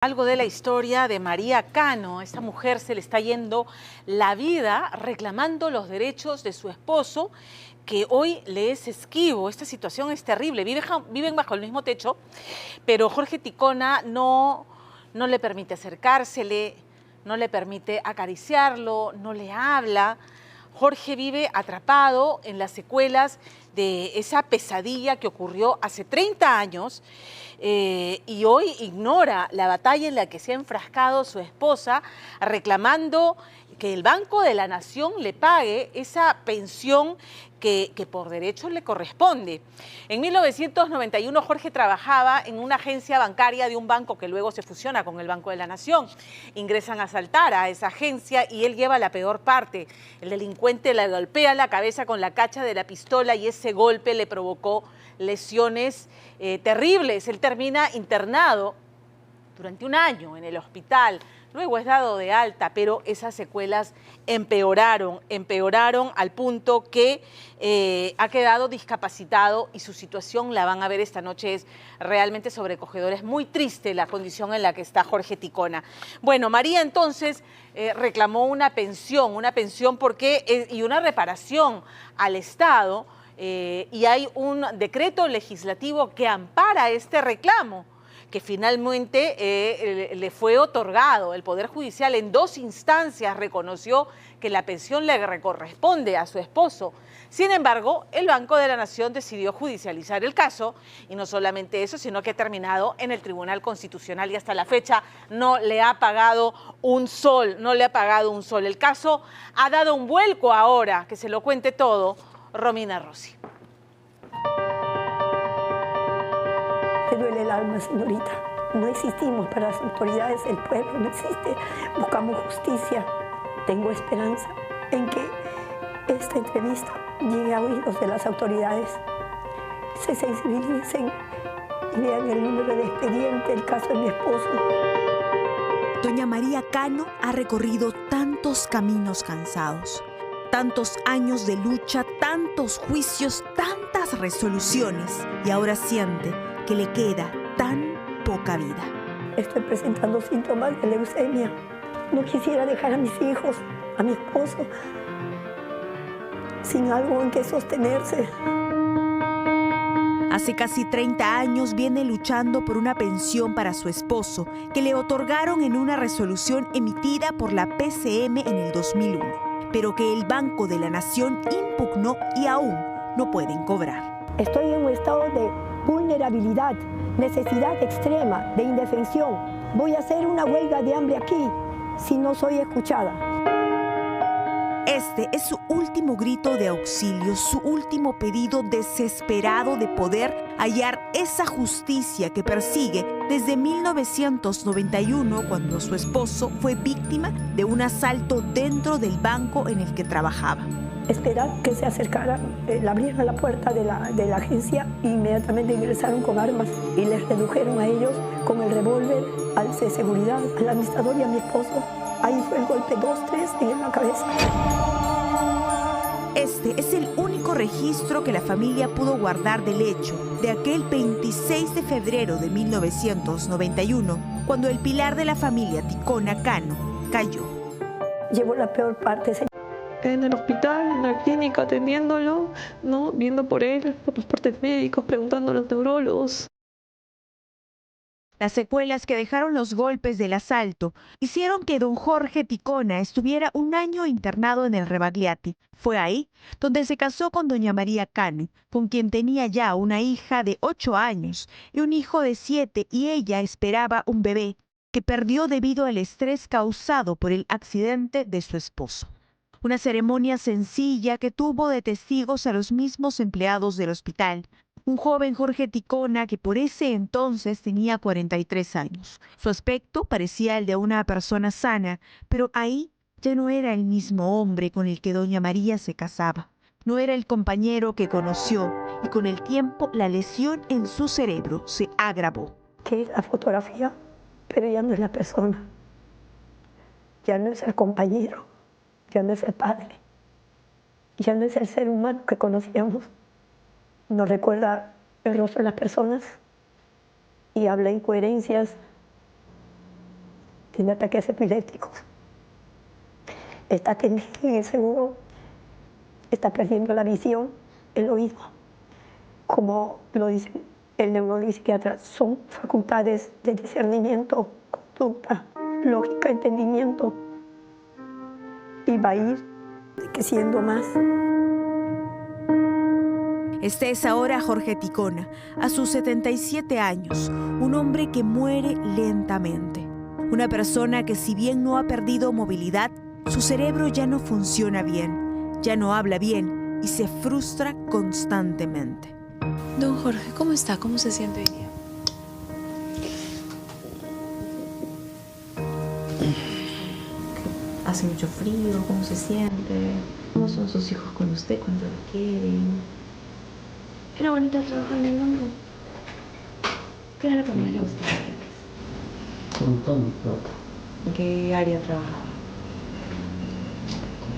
Algo de la historia de María Cano. A esta mujer se le está yendo la vida reclamando los derechos de su esposo, que hoy le es esquivo. Esta situación es terrible. Viven bajo el mismo techo, pero Jorge Ticona no le permite acercársele, no le permite acariciarlo, no le habla. Jorge vive atrapado en las secuelas de esa pesadilla que ocurrió hace 30 años y hoy ignora la batalla en la que se ha enfrascado su esposa, reclamando que el Banco de la Nación le pague esa pensión que por derecho le corresponde. En 1991 Jorge trabajaba en una agencia bancaria de un banco que luego se fusiona con el Banco de la Nación. Ingresan a asaltar a esa agencia y él lleva la peor parte. El delincuente le golpea la cabeza con la cacha de la pistola y ese golpe le provocó lesiones terribles. Él termina internado durante un año en el hospital. Luego es dado de alta, pero esas secuelas empeoraron al punto que ha quedado discapacitado y su situación, la van a ver esta noche, es realmente sobrecogedora. Es muy triste la condición en la que está Jorge Ticona. Bueno, María entonces reclamó una pensión y una reparación al Estado y hay un decreto legislativo que ampara este reclamo, que finalmente le fue otorgado. El Poder Judicial en 2 instancias reconoció que la pensión le corresponde a su esposo. Sin embargo, el Banco de la Nación decidió judicializar el caso y no solamente eso, sino que ha terminado en el Tribunal Constitucional y hasta la fecha no le ha pagado un sol, El caso ha dado un vuelco ahora, que se lo cuente todo Romina Rossi. Me duele el alma, señorita. No existimos para las autoridades, el pueblo no existe. Buscamos justicia. Tengo esperanza en que esta entrevista llegue a oídos de las autoridades. Se sensibilicen y vean el número de expediente, el caso de mi esposo. Doña María Cano ha recorrido tantos caminos cansados, tantos años de lucha, tantos juicios, tantas resoluciones, y ahora siente que le queda tan poca vida. Estoy presentando síntomas de leucemia. No quisiera dejar a mis hijos, a mi esposo, sin algo en que sostenerse. Hace casi 30 años viene luchando por una pensión para su esposo, que le otorgaron en una resolución emitida por la PCM en el 2001, pero que el Banco de la Nación impugnó y aún no pueden cobrar. Estoy en un estado de vulnerabilidad, necesidad extrema, de indefensión. Voy a hacer una huelga de hambre aquí si no soy escuchada. Este es su último grito de auxilio, su último pedido desesperado de poder hallar esa justicia que persigue desde 1991, cuando su esposo fue víctima de un asalto dentro del banco en el que trabajaba. Esperar que se acercara, le abrieron la puerta de la agencia e inmediatamente ingresaron con armas y les redujeron a ellos con el revólver al de seguridad, al administrador y a mi esposo. Ahí fue el golpe 2-3 en la cabeza. Este es el único registro que la familia pudo guardar del hecho de aquel 26 de febrero de 1991, cuando el pilar de la familia, Ticona Cano, cayó. Llevo la peor parte, señor. En el hospital, en la clínica, atendiéndolo, ¿no? Viendo por él, por los partes médicos, preguntando a los neurólogos. Las secuelas que dejaron los golpes del asalto hicieron que don Jorge Ticona estuviera un año internado en el Rebagliati. Fue ahí donde se casó con doña María Cano, con quien tenía ya una hija de 8 años y un hijo de 7, y ella esperaba un bebé que perdió debido al estrés causado por el accidente de su esposo. Una ceremonia sencilla que tuvo de testigos a los mismos empleados del hospital. Un joven Jorge Ticona que por ese entonces tenía 43 años. Su aspecto parecía el de una persona sana, pero ahí ya no era el mismo hombre con el que doña María se casaba. No era el compañero que conoció, y con el tiempo la lesión en su cerebro se agravó. Que es la fotografía, pero ya no es la persona. Ya no es el compañero, ya no es el padre, ya no es el ser humano que conocíamos. Nos recuerda el rostro de las personas y habla incoherencias tiene ataques epilépticos. Está tendido en el seguro, está perdiendo la visión, el oído. Como lo dice el neuropsiquiatra, son facultades de discernimiento, conducta, lógica, entendimiento. Y va a ir creciendo más. Este es ahora Jorge Ticona, a sus 77 años, un hombre que muere lentamente. Una persona que, si bien no ha perdido movilidad, su cerebro ya no funciona bien, ya no habla bien y se frustra constantemente. Don Jorge, ¿cómo está? ¿Cómo se siente hoy día? ¿Hace mucho frío? ¿Cómo se siente? ¿Cómo son sus hijos con usted cuando lo quieren? ¿Era bonita trabajar en el banco? ¿Qué era lo que más le gustaba? ¿En qué área trabajaba?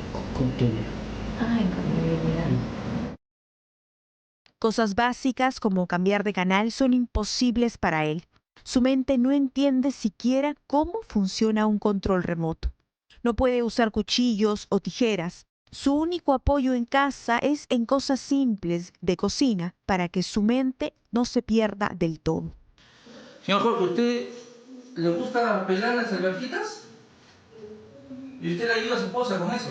En contabilidad. Cosas básicas como cambiar de canal son imposibles para él. Su mente no entiende siquiera cómo funciona un control remoto. No puede usar cuchillos o tijeras. Su único apoyo en casa es en cosas simples de cocina para que su mente no se pierda del todo. Señor Jorge, ¿usted le gusta pelar las alberjitas? ¿Y usted le ayuda a su esposa con eso?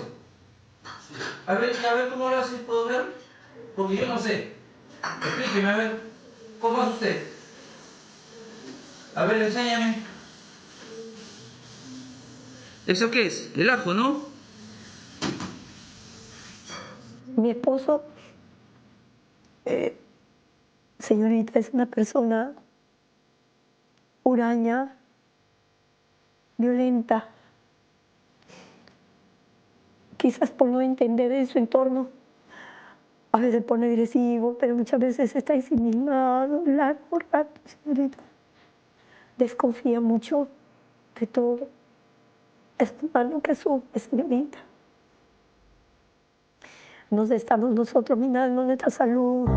A ver cómo lo hace, ¿puedo ver? Porque yo no sé. Explíqueme, a ver, ¿cómo hace usted? A ver, enséñame. ¿Eso qué es? El ajo, ¿no? Mi esposo, señorita, es una persona huraña, violenta, quizás por no entender de su entorno. A veces se pone agresivo, pero muchas veces está ensimismado, largo rato, señorita. Desconfía mucho de todo. Es malo que sufre, señorita. Nos estamos nosotros minando nuestra salud.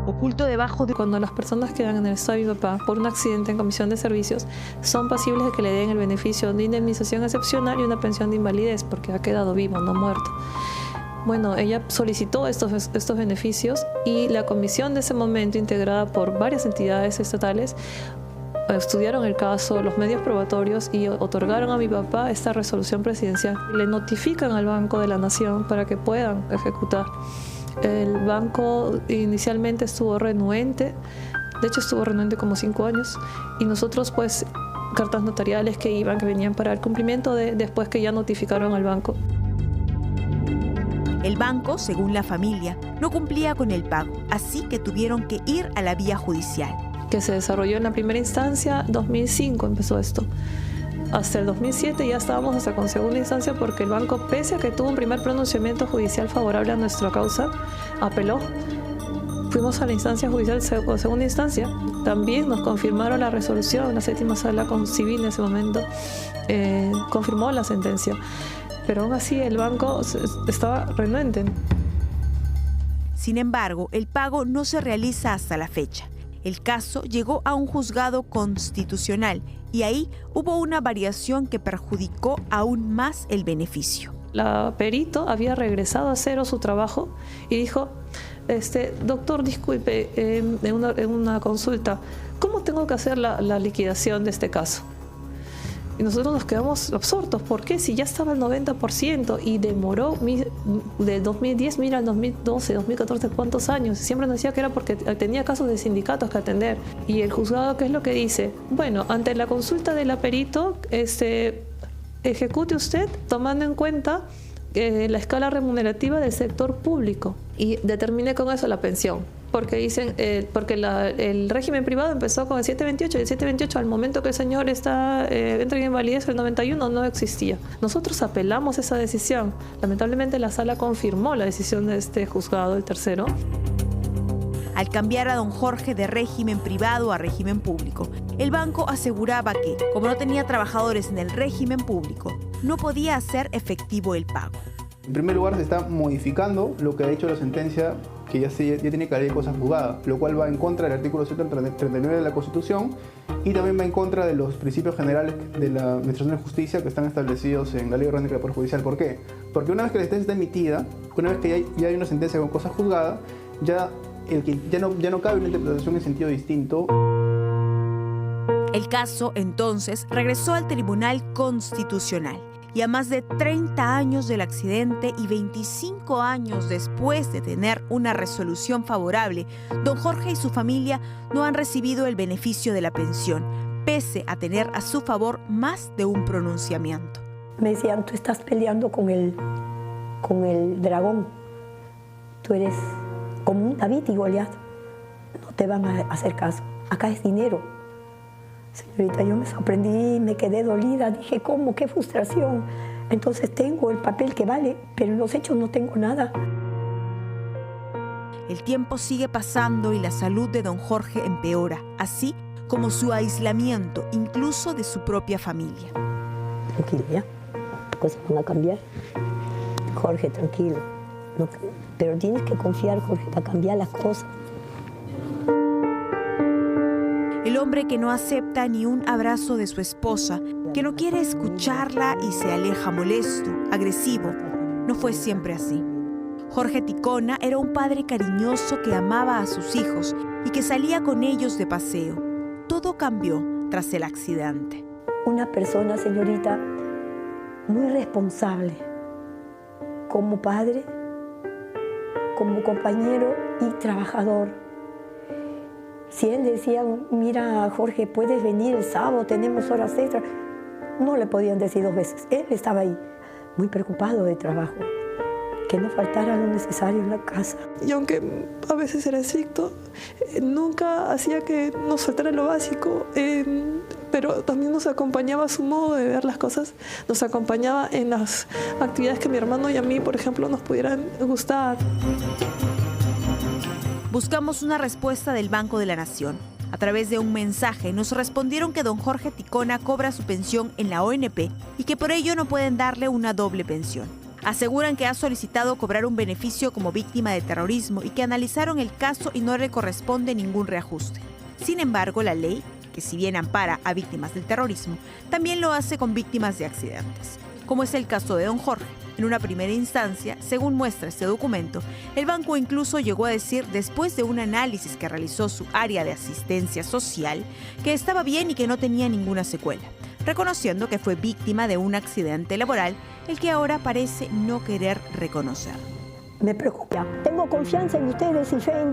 Oculto debajo de... Cuando las personas quedan en el estado de mi papá por un accidente en comisión de servicios, son pasibles de que le den el beneficio de indemnización excepcional y una pensión de invalidez, porque ha quedado vivo, no muerto. Bueno, ella solicitó estos beneficios y la comisión de ese momento, integrada por varias entidades estatales, estudiaron el caso, los medios probatorios y otorgaron a mi papá esta resolución presidencial. Le notifican al Banco de la Nación para que puedan ejecutar. El banco inicialmente estuvo renuente, de hecho estuvo renuente como 5 años, y nosotros pues cartas notariales que venían para el cumplimiento después que ya notificaron al banco. El banco, según la familia, no cumplía con el pago, así que tuvieron que ir a la vía judicial. Que se desarrolló en la primera instancia, 2005 empezó esto. Hasta el 2007 ya estábamos hasta con segunda instancia porque el banco, pese a que tuvo un primer pronunciamiento judicial favorable a nuestra causa, apeló. Fuimos a la instancia judicial o segunda instancia. También nos confirmaron la resolución, la séptima sala civil en ese momento confirmó la sentencia. Pero aún así el banco estaba renuente. Sin embargo, el pago no se realiza hasta la fecha. El caso llegó a un juzgado constitucional y ahí hubo una variación que perjudicó aún más el beneficio. La perito había regresado a cero su trabajo y dijo, doctor, disculpe, en una consulta, ¿cómo tengo que hacer la liquidación de este caso? Y nosotros nos quedamos absortos. ¿Por qué? Si ya estaba el 90% y demoró del 2010, mira, al 2012, 2014, ¿cuántos años? Siempre nos decía que era porque tenía casos de sindicatos que atender. Y el juzgado, ¿qué es lo que dice? Bueno, ante la consulta de la perito, ejecute usted tomando en cuenta la escala remunerativa del sector público y determine con eso la pensión. Porque dicen, porque el régimen privado empezó con el 728 y el 728 al momento que el señor entra en invalidez, el 91 no existía. Nosotros apelamos esa decisión. Lamentablemente la sala confirmó la decisión de este juzgado, el tercero. Al cambiar a don Jorge de régimen privado a régimen público, el banco aseguraba que, como no tenía trabajadores en el régimen público, no podía hacer efectivo el pago. En primer lugar, se está modificando lo que ha dicho la sentencia, que ya tiene calidad de cosa juzgada, lo cual va en contra del artículo 139 de la Constitución y también va en contra de los principios generales de la Administración de Justicia que están establecidos en la Ley Orgánica del Poder Judicial. ¿Por qué? Porque una vez que la sentencia está emitida, una vez que ya hay una sentencia con cosa juzgada, ya no cabe una interpretación en sentido distinto. El caso, entonces, regresó al Tribunal Constitucional. Y a más de 30 años del accidente y 25 años después de tener una resolución favorable, don Jorge y su familia no han recibido el beneficio de la pensión, pese a tener a su favor más de un pronunciamiento. Me decían, tú estás peleando con el dragón. Tú eres como un David y Goliat. No te van a hacer caso. Acá es dinero. Señorita, yo me sorprendí, me quedé dolida. Dije, ¿cómo? ¡Qué frustración! Entonces tengo el papel que vale, pero en los hechos no tengo nada. El tiempo sigue pasando y la salud de don Jorge empeora, así como su aislamiento, incluso de su propia familia. Tranquilo, ¿ya? Las cosas van a cambiar. Jorge, tranquilo. No, pero tienes que confiar, Jorge, para cambiar las cosas. El hombre que no acepta ni un abrazo de su esposa, que no quiere escucharla y se aleja molesto, agresivo, no fue siempre así. Jorge Ticona era un padre cariñoso que amaba a sus hijos y que salía con ellos de paseo. Todo cambió tras el accidente. Una persona, señorita, muy responsable, como padre, como compañero y trabajador. Si él decía, mira, Jorge, puedes venir el sábado, tenemos horas extras, no le podían decir 2 veces. Él estaba ahí, muy preocupado de trabajo, que no faltara lo necesario en la casa. Y aunque a veces era estricto, nunca hacía que nos faltara lo básico, pero también nos acompañaba a su modo de ver las cosas, nos acompañaba en las actividades que a mi hermano y a mí, por ejemplo, nos pudieran gustar. Buscamos una respuesta del Banco de la Nación. A través de un mensaje nos respondieron que don Jorge Ticona cobra su pensión en la ONP y que por ello no pueden darle una doble pensión. Aseguran que ha solicitado cobrar un beneficio como víctima de terrorismo y que analizaron el caso y no le corresponde ningún reajuste. Sin embargo, la ley, que si bien ampara a víctimas del terrorismo, también lo hace con víctimas de accidentes, como es el caso de don Jorge. En una primera instancia, según muestra este documento, el banco incluso llegó a decir, después de un análisis que realizó su área de asistencia social, que estaba bien y que no tenía ninguna secuela, reconociendo que fue víctima de un accidente laboral, el que ahora parece no querer reconocer. Me preocupa. Tengo confianza en ustedes y fe en